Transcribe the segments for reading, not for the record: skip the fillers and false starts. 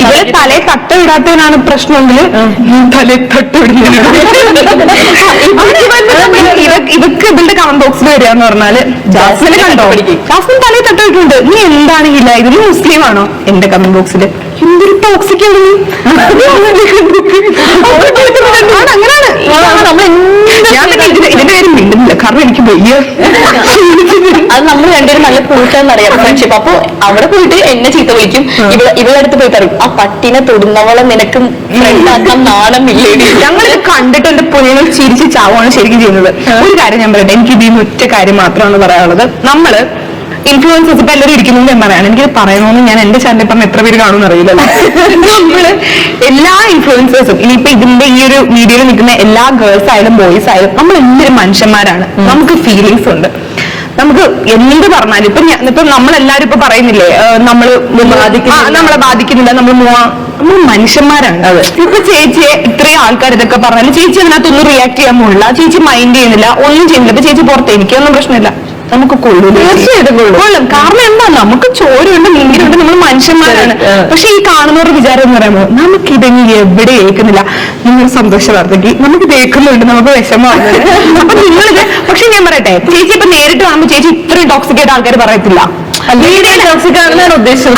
ഇവര് തലയെ തട്ട വിടാത്തതിനാണ് പ്രശ്നമെങ്കിൽ തലയെ തട്ട വിടുന്നതിനാണ് ഇവക്ക് ഇവളുടെ കമന്റ് ബോക്സിൽ വരിക എന്ന് പറഞ്ഞാല് ജാസ്മിനെ കണ്ടോ, ജാസ്മിൻ തലയെ തട്ട വിട്ടിട്ടുണ്ട്, നീ എന്താണെങ്കില്ല ഇതിന് മുസ്ലിം ആണോ? എന്റെ കമന്റ് ബോക്സിൽ എന്തൊരു ടോക്സിക് ആണ് നീ, അങ്ങനെയാണ് ഇതിന്റെ പേര് മിണ്ടുന്നില്ല കാരണം എനിക്ക് വയ്യ. അത് നമ്മൾ രണ്ടുപേരും നല്ല കൂട്ടാന്നറിയാം ഫ്രണ്ട്ഷിപ്പ്. അപ്പൊ അവിടെ പോയിട്ട് എന്നെ ചീത്ത വിളിക്കും, ഇവളുടെ അടുത്ത് പോയി പറയും ആ പട്ടിനെ തൊടുന്നവളെ നിനക്ക് ഫ്രണ്ടാക്കാൻ നാണമില്ലേ. ഞങ്ങളിത് കണ്ടിട്ട് എന്റെ പൊന്നുകൾ ചിരിച്ച് ചാവാണ് ശരിക്കും ചെയ്യുന്നത്. ഒരു കാര്യം ഞാൻ പറയട്ടെ, എനിക്ക് ഇതിന് ഒറ്റ കാര്യം മാത്രമാണ് പറയാനുള്ളത്. നമ്മള് ഇൻഫ്ലുവൻസേഴ്സ് ഇപ്പൊ എല്ലാവരും ഇരിക്കുന്നത് ഞാൻ പറയാണ്, എനിക്കത് പറയണമെന്ന് ഞാൻ എന്റെ ചാനലിൽ പറഞ്ഞ എത്ര പേര് കാണുമെന്ന് അറിയില്ലല്ലോ. നമ്മള് എല്ലാ ഇൻഫ്ലുവൻസേഴ്സും ഇനിയിപ്പോ ഇതിന്റെ ഈ ഒരു വീഡിയോയിൽ നിൽക്കുന്ന എല്ലാ ഗേൾസ് ആയാലും ബോയ്സ് ആയാലും നമ്മൾ എന്തൊരു മനുഷ്യന്മാരാണ്, നമുക്ക് ഫീലിങ്സ് ഉണ്ട്. നമുക്ക് എന്ത് പറഞ്ഞാലും ഇപ്പൊ നമ്മളെല്ലാരും ഇപ്പൊ പറയുന്നില്ലേ നമ്മളെ ബാധിക്കുന്നില്ല, നമ്മൾ മനുഷ്യന്മാരാണ്. ഇപ്പൊ ചേച്ചിയെ ഇത്രയും ആൾക്കാർ ഇതൊക്കെ പറഞ്ഞാലും ചേച്ചി അതിനകത്തൊന്നും റിയാക്ട് ചെയ്യാൻ പോകില്ല, ചേച്ചി മൈൻഡ് ചെയ്യുന്നില്ല, ഒന്നും ചെയ്യുന്നില്ല. ഇപ്പൊ ചേച്ചി പുറത്ത് എനിക്കൊന്നും പ്രശ്നമില്ല, നമുക്ക് കൊള്ളും. കാരണം എന്താ, നമുക്ക് ചോരയുണ്ട് നീരുണ്ട്, നമ്മൾ മനുഷ്യന്മാരാണ്. പക്ഷെ ഈ കാണുന്നവരുടെ വിചാരം എന്ന് പറയുമ്പോൾ നമുക്കിതെങ്കിൽ എവിടെ ഏൽക്കുന്നില്ല. നിങ്ങൾ സന്തോഷ വാർത്തക്ക് നമുക്ക് കേൾക്കുന്നുണ്ട്, നമുക്ക് വിഷമമാണ്. അപ്പൊ നിങ്ങളിത് പക്ഷെ ഞാൻ പറയട്ടെ, ചേച്ചി ഇപ്പൊ നേരിട്ട് കാണുമ്പോൾ ചേച്ചി ഇത്രയും ടോക്സിക് ആയിട്ട് ആൾക്കാർ പറയത്തില്ല. ഉദ്ദേശം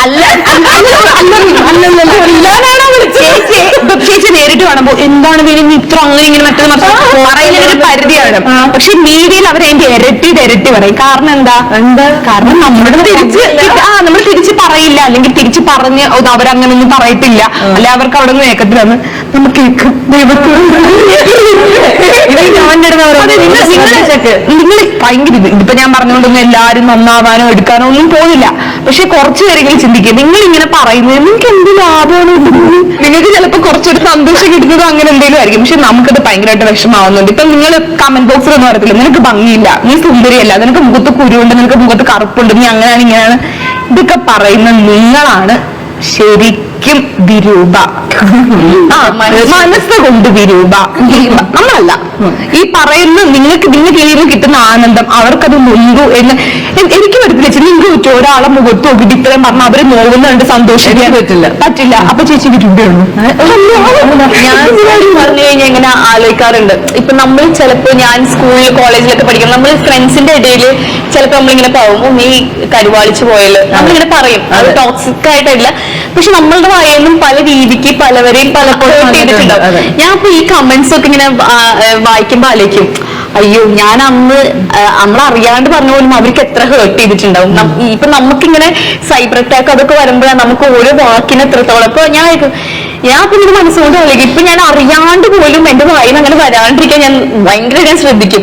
ചേച്ചി നേരിട്ട് കാണുമ്പോ എന്താണ് വേണ്ടി ഇത്ര അങ്ങനെ ഇങ്ങനെ മറ്റേത് പറയുന്നതിന് ഒരു പരിധിയാണ്. പക്ഷെ മീഡിയയിൽ അവർ അതിന്റെ ഇരട്ടി പറയും. കാരണം എന്താ കാരണം നമ്മൾ തിരിച്ച് പറയില്ല, അല്ലെങ്കിൽ തിരിച്ച് പറഞ്ഞ് അവരങ്ങനൊന്നും പറയത്തില്ല, അല്ലെ അവർക്ക് അവിടെ നിന്ന് ഏക്കത്തിലാന്ന് നമുക്ക് കേൾക്കും. നിങ്ങൾ ഭയങ്കര ഇതിപ്പോ ഞാൻ പറഞ്ഞുകൊണ്ടൊന്നും എല്ലാരും നന്നാവാനോ എടുക്കാനോ ഒന്നും പോകുന്നില്ല. പക്ഷെ കുറച്ചു പേരെങ്കിലും ചിന്തിക്കുക, നിങ്ങൾ ഇങ്ങനെ പറയുന്നത് നിങ്ങൾക്ക് എന്ത് ലാഭമാണ്? നിങ്ങൾക്ക് ചിലപ്പോ കുറച്ചൊരു സന്തോഷം കിട്ടുന്നതും അങ്ങനെ എന്തെങ്കിലും ആയിരിക്കും. പക്ഷെ നമുക്കത് ഭയങ്കരമായിട്ട് വിഷമാവുന്നുണ്ട്. ഇപ്പൊ നിങ്ങൾ കമന്റ് ബോക്സിൽ ഒന്നും പറയത്തില്ല, നിനക്ക് ഭംഗിയില്ല, നീ സുന്ദരിയല്ല, നിനക്ക് മുഖത്ത് കുരുണ്ട്, നിനക്ക് മുഖത്ത് കറുപ്പുണ്ട്, നീ അങ്ങനെയാണ് ഇങ്ങനെയാണ്. ഇതൊക്കെ പറയുന്ന നിങ്ങളാണ് ശരിക്കും വിരൂപ, മനസ്സുകൊണ്ട് വിരൂപ, നമ്മളല്ല. ഈ പറയുന്ന നിങ്ങൾക്ക് ഇതിൽ കിട്ടുന്ന ആനന്ദം അവർക്കത് മുൻപു എന്ന് എനിക്ക് വരത്തില്ല. നിങ്ങൾക്ക് ഒരാളെ മുഖത്ത് നോക്കിയിട്ട് ഇത്രയും പറഞ്ഞാൽ അവര് നോവുന്നുണ്ട്, സന്തോഷിക്കാൻ പറ്റില്ല. അപ്പൊ ചേച്ചി വിരൂപയാണ്. ഞാൻ പറഞ്ഞു കഴിഞ്ഞാൽ ഇങ്ങനെ ആലോചിക്കാറുണ്ട്. ഇപ്പൊ നമ്മൾ ചിലപ്പോ ഞാൻ സ്കൂളിൽ കോളേജിലൊക്കെ പഠിക്കണം, നമ്മൾ ഫ്രണ്ട്സിന്റെ ഇടയിൽ ചിലപ്പോ നമ്മളിങ്ങനെ പോകുമ്പോൾ നീ കരുവാളിച്ചു പോയല്ലോ നമ്മളിങ്ങനെ പറയും. അത് ടോക്സിക് ആയിട്ടില്ല, പക്ഷെ നമ്മളുടെ വായനും പല രീതിക്ക് പലവരെയും പലപ്പോഴും ചെയ്തിട്ടുണ്ടാവും. ഞാൻ ഇപ്പൊ ഈ കമന്റ്സ് ഒക്കെ ഇങ്ങനെ വായിക്കുമ്പോ ആലോചിക്കും, അയ്യോ ഞാൻ അന്ന് നമ്മളറിയാണ്ട് പറഞ്ഞ പോലും അവർക്ക് എത്ര ഹേർട്ട് ചെയ്തിട്ടുണ്ടാവും. ഇപ്പൊ നമുക്കിങ്ങനെ സൈബർ അറ്റാക്ക് അതൊക്കെ വരുമ്പോഴാണ് നമുക്ക് ഓരോ വാക്കിന് എത്രത്തോളം. ഇപ്പൊ ഞാൻ പിന്നെ മനസ്സുകൊണ്ട് ആലോചിക്കും, ഇപ്പൊ ഞാൻ അറിയാണ്ട് പോലും എന്റെ വായിന്ന് അങ്ങനെ വരാണ്ടിരിക്കാൻ ഞാൻ ഭയങ്കര ശ്രദ്ധിക്കും.